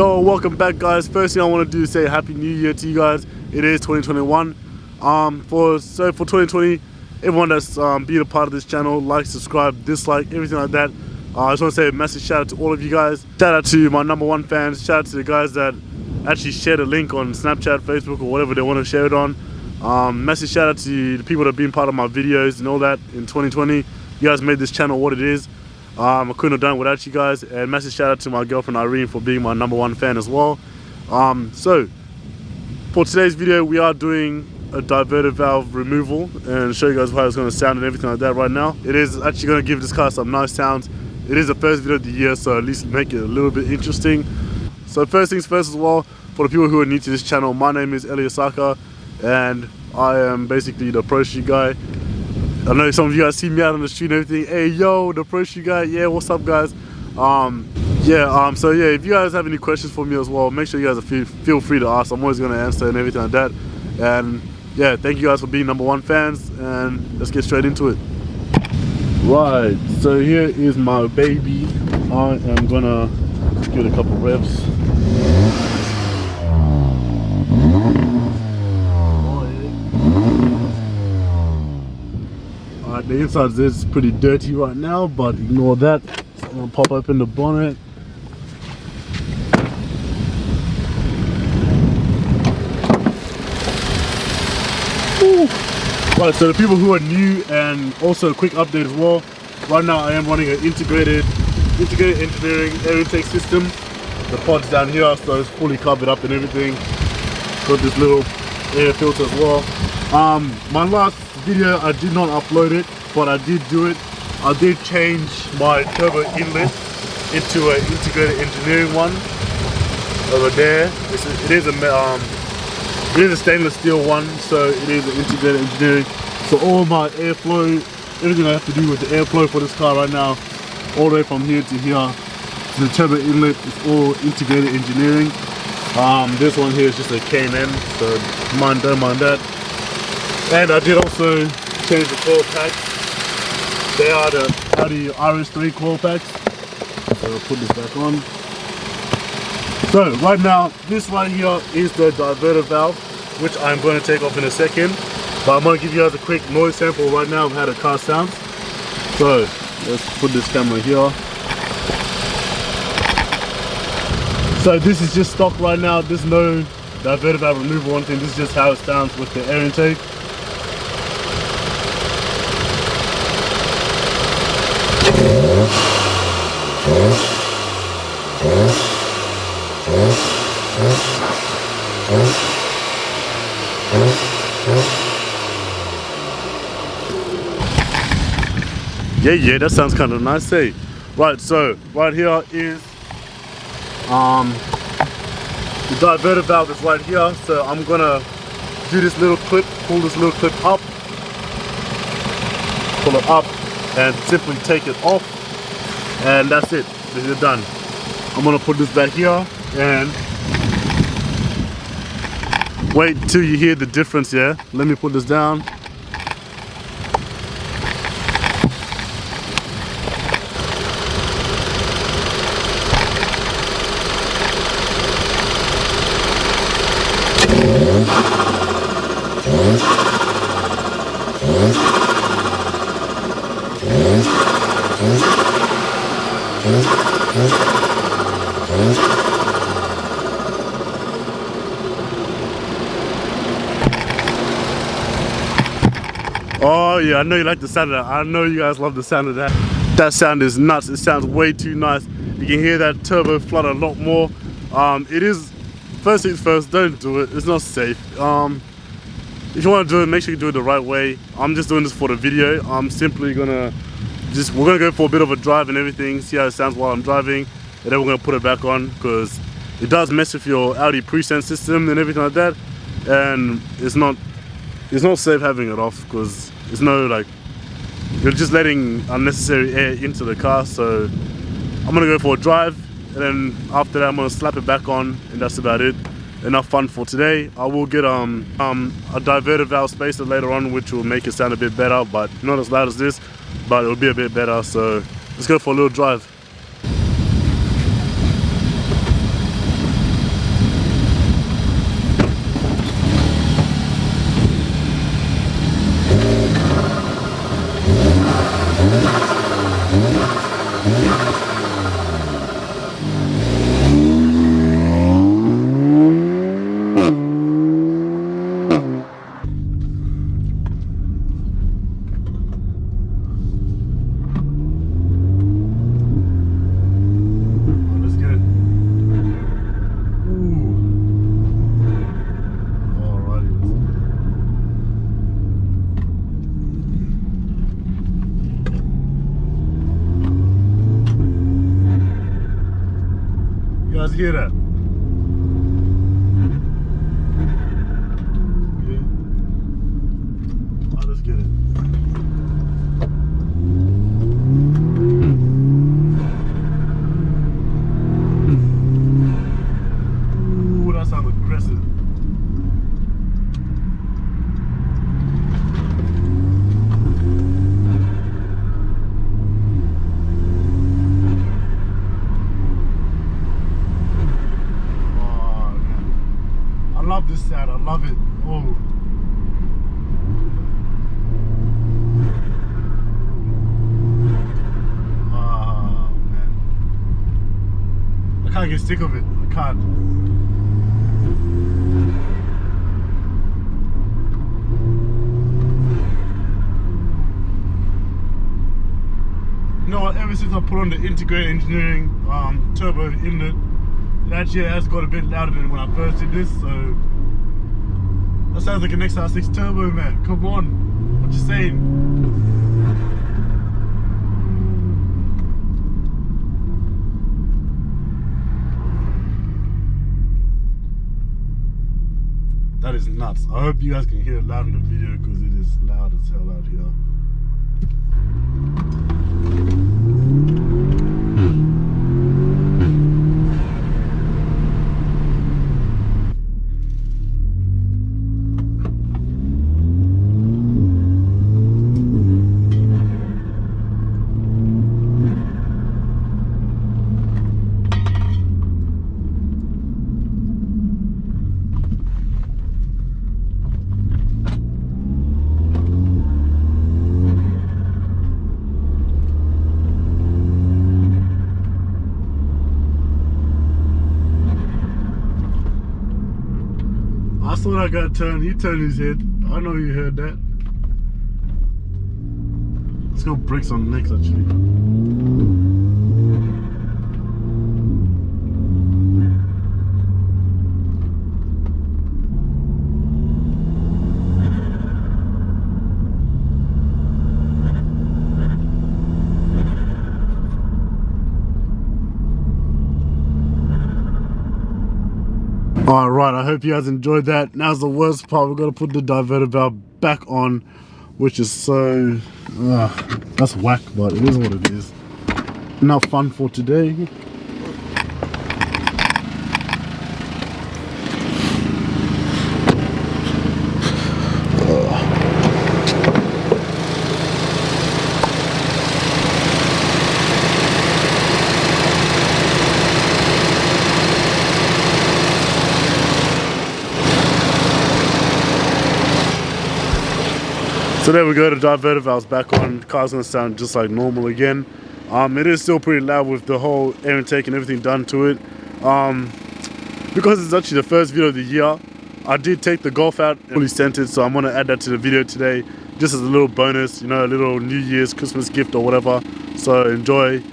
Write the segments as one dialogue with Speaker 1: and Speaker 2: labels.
Speaker 1: Yo, welcome back guys. First thing I want to do is say happy new year to you guys. It is 2021. For 2020, everyone that's been a part of this channel, like, subscribe, dislike, everything like that. I just want to say a massive shout out to all of you guys. Shout out to my #1 fans. Shout out to the guys that actually share the link on Snapchat, Facebook, or whatever they want to share it on. Massive shout out to the people that have been part of my videos and all that in 2020. You guys made this channel what it is. I couldn't have done it without you guys. And massive shout out to my girlfriend Irene for being my #1 fan as well. So for today's video, we are doing a diverter valve removal and show you guys how it's going to sound and everything like that right now. It is actually going to give this car some nice sounds. It is the first video of the year, so at least make it a little bit interesting. So first things first as well, for the people who are new to this channel, my name is Eli Osaka and I am basically the Pro Shoe guy. I know some of you guys see me out on the street and everything. Hey yo, the Pro Shoe guy. Yeah, what's up guys? So yeah, if you guys have any questions for me as well, make sure you guys feel free to ask. I'm always going to answer and everything like that. And yeah, thank you guys for being #1 fans, and let's get straight into it. Right, so here is my baby. I am gonna give it a couple revs. Alright, the inside is pretty dirty right now, but ignore that. So I'm gonna pop open the bonnet. Woo. Right, so the people who are new, and also a quick update as well. Right now I am running an integrated engineering air intake system. The pod's down here, so it's fully covered up and everything. Got this little air filter as well. My last video I did not upload it, but I did do it. I did change my turbo inlet into an integrated engineering one over there. It is a stainless steel one, so it is an integrated engineering. So all my airflow, everything I have to do with the airflow for this car right now, all the way from here to here to the turbo inlet, is all integrated engineering. This one here is just a K&N, so don't mind that. And I did also change the coil packs. They are the Audi S3 coil packs. So I'll put this back on. So right now, this right here is the diverter valve, which I'm going to take off in a second. But I'm going to give you guys a quick noise sample right now of how the car sounds. So let's put this camera here. So this is just stock right now. There's no diverter valve removal or anything. This is just how it sounds with the air intake. Yeah, that sounds kind of nice, hey. Right, so right here is the diverter valve is right here. So I'm gonna do this little clip, pull this little clip up, pull it up, and simply take it off, and that's it. This is done. I'm gonna put this back here and wait till you hear the difference here. Let me put this down. Oh yeah, I know you like the sound of that. I know you guys love the sound of that. That sound is nuts. It sounds way too nice. You can hear that turbo flutter a lot more. It is, first things first, don't do it. It's not safe. If you want to do it, make sure you do it the right way. I'm just doing this for the video. I'm simply gonna we're gonna go for a bit of a drive and everything, see how it sounds while I'm driving, and then we're gonna put it back on, because it does mess with your Audi pre-sense system and everything like that, and it's not safe having it off, because it's no, like, you're just letting unnecessary air into the car. So I'm gonna go for a drive, and then after that I'm gonna slap it back on, and that's about it. Enough fun for today. I will get a diverter valve spacer later on, which will make it sound a bit better, but not as loud as this, but it'll be a bit better. So let's go for a little drive. hear that. Yeah. Alright, let's get it. Ooh, that sounds aggressive. I love this sound, I love it. Oh. Oh man. I can't get sick of it. I can't. You know what, ever since I put on the integrated engineering turbo inlet, it actually has got a bit louder than when I first did this, so that sounds like an XR6 turbo, man. Come on, what you saying? That is nuts. I hope you guys can hear it loud in the video because it is loud as hell out here. I saw that guy turn, he turned his head. I know you heard that. Let's go brakes on next actually. Alright, I hope you guys enjoyed that. Now's the worst part. We've got to put the diverter valve back on, which is so... that's whack, but it is what it is. Enough fun for today. So there we go, the diverter valve's back on. The car's gonna sound just like normal again. It is still pretty loud with the whole air intake and everything done to it. Because it's actually the first video of the year, I did take the Golf out fully scented, so I'm gonna add that to the video today, just as a little bonus, you know, a little New Year's Christmas gift or whatever. So enjoy.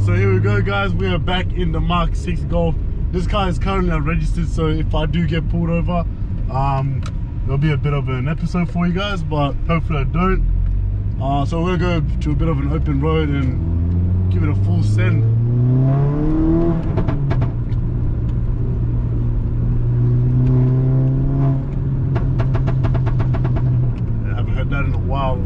Speaker 1: So here we go guys, we are back in the Mark 6 Golf. This car is currently unregistered, so if I do get pulled over, there'll be a bit of an episode for you guys, but hopefully I don't. So we're gonna go to a bit of an open road and give it a full send. I haven't heard that in a while.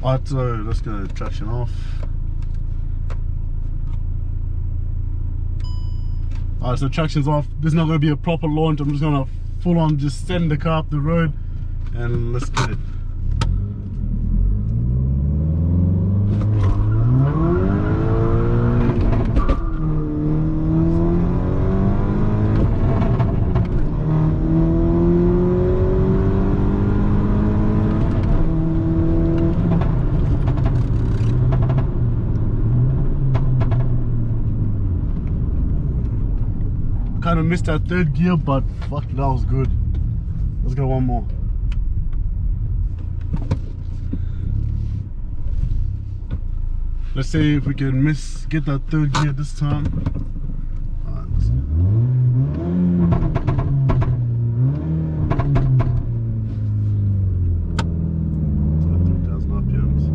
Speaker 1: Alright, so let's go traction off. Alright, so traction's off. This is not going to be a proper launch. I'm just going to full on just send the car up the road and let's get it. Kind of missed that third gear, but fuck, that was good. Let's go one more. Let's see if we can get that third gear this time. Alright, let's see. 3,000 RPMs.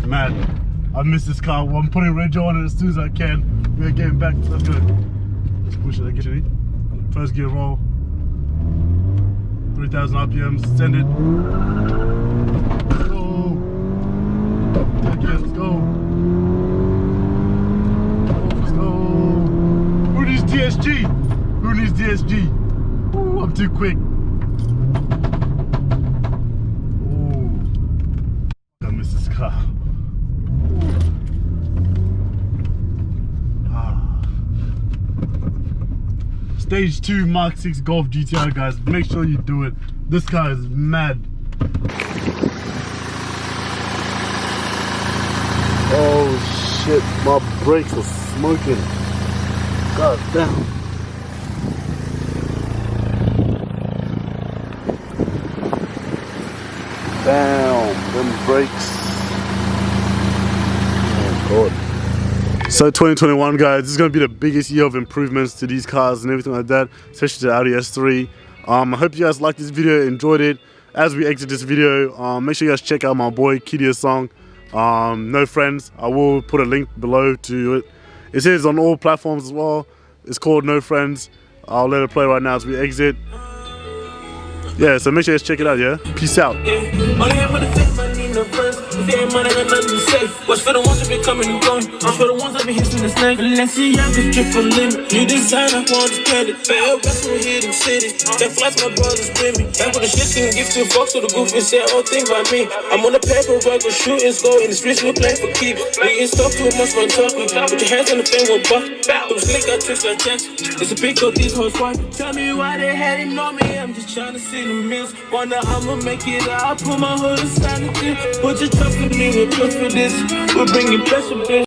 Speaker 1: Mad. I missed this car. I'm putting reg on it as soon as I can. We're getting back. Let's go. Let's push it. Get it. First gear roll. 3,000 RPMs. Send it. Let's go. Third gear. Let's go. Let's go. Who needs DSG? Who needs DSG? Ooh, I'm too quick. Ooh. I missed this car. Stage 2 Mark 6 Golf GTR, guys. Make sure you do it. This car is mad. Oh shit, my brakes are smoking. God damn. Damn, them brakes. Oh god. So 2021, guys, this is going to be the biggest year of improvements to these cars and everything like that, especially the Audi S3. I hope you guys liked this video, enjoyed it. As we exit this video, make sure you guys check out my boy Kidia's song, No Friends. I will put a link below to it. It says on all platforms as well. It's called No Friends. I'll let it play right now as we exit. Yeah, so make sure you guys check it out, yeah? Peace out. If you ain't money, got nothing to say. Watch for the ones that be coming and going. Watch for the ones that be hitting the snake. Let's see, I can trip for limit. You design, I want to spend it. Fair best from hitting cities. That flights my brothers with me. Back with the shit, can give 2 fucks to the goof and say, oh, think about me. I'm on the paper, rock with shooting, score in the streets, we play for keeps. We ain't stuck too much when talking. Put your hands on the thing, one buck. Them slick, got tricks like text. It's a big up, these hoes swipe. Tell me why they had him on me. I'm just trying to see the meals. Wonder I'ma make it out. I put my hood aside and put your trust in me, we're plus for this. We're bringing pressure, bitch.